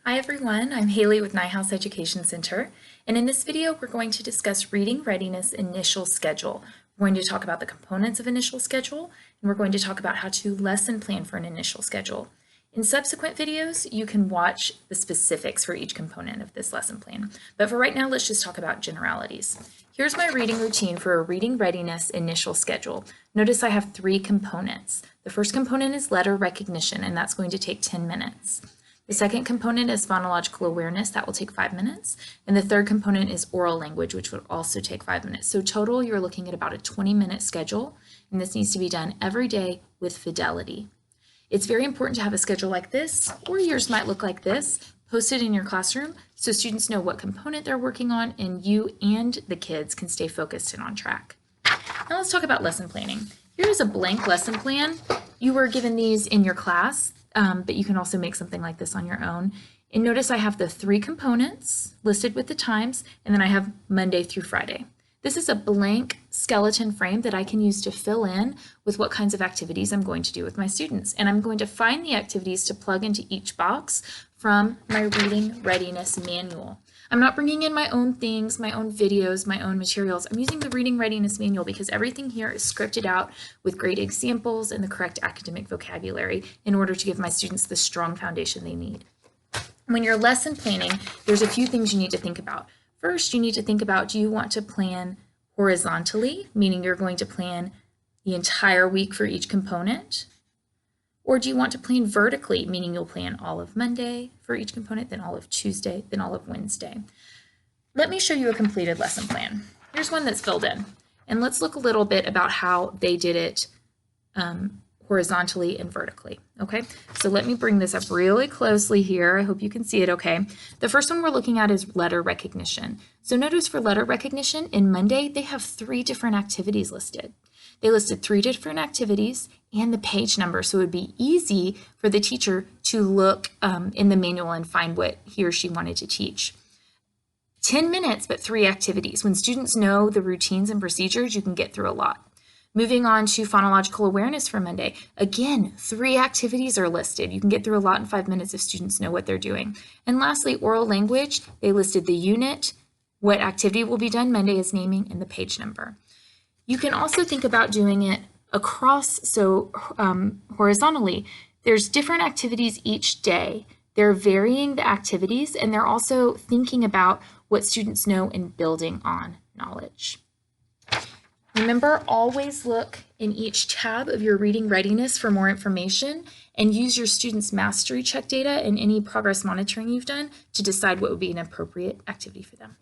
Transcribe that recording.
Hi everyone, I'm Haley with Neuhaus Education Center, and in this video we're going to discuss Reading Readiness Initial Schedule. We're going to talk about the components of initial schedule, and we're going to talk about how to lesson plan for an initial schedule. In subsequent videos, you can watch the specifics for each component of this lesson plan, but for right now, let's just talk about generalities. Here's my reading routine for a Reading Readiness Initial Schedule. Notice I have 3 components. The first component is letter recognition, and that's going to take 10 minutes. The second component is phonological awareness, that will take 5 minutes. And the third component is oral language, which would also take 5 minutes. So total, you're looking at about a 20-minute schedule, and this needs to be done every day with fidelity. It's very important to have a schedule like this, or yours might look like this, posted in your classroom so students know what component they're working on and you and the kids can stay focused and on track. Now let's talk about lesson planning. Here is a blank lesson plan. You were given these in your class. But you can also make something like this on your own. And notice I have the 3 components listed with the times, and then I have Monday through Friday. This is a blank skeleton frame that I can use to fill in with what kinds of activities I'm going to do with my students. And I'm going to find the activities to plug into each box from my Reading Readiness Manual. I'm not bringing in my own things, my own videos, my own materials. I'm using the Reading Readiness Manual because everything here is scripted out with great examples and the correct academic vocabulary in order to give my students the strong foundation they need. When you're lesson planning, there's a few things you need to think about. First, you need to think about, do you want to plan horizontally, meaning you're going to plan the entire week for each component? Or do you want to plan vertically, meaning you'll plan all of Monday for each component, then all of Tuesday, then all of Wednesday? Let me show you a completed lesson plan. Here's one that's filled in. And let's look a little bit about how they did it horizontally and vertically, okay? So let me bring this up really closely here. I hope you can see it okay. The first one we're looking at is letter recognition. So notice for letter recognition in Monday, they have 3 different activities listed. They listed 3 different activities and the page number, so it would be easy for the teacher to look in the manual and find what he or she wanted to teach. 10 minutes, but 3 activities. When students know the routines and procedures, you can get through a lot. Moving on to phonological awareness for Monday. Again, 3 activities are listed. You can get through a lot in 5 minutes if students know what they're doing. And lastly, oral language. They listed the unit, what activity will be done Monday is naming, and the page number. You can also think about doing it across, so horizontally. There's different activities each day. They're varying the activities, and they're also thinking about what students know and building on knowledge. Remember, always look in each tab of your reading readiness for more information and use your students' mastery check data and any progress monitoring you've done to decide what would be an appropriate activity for them.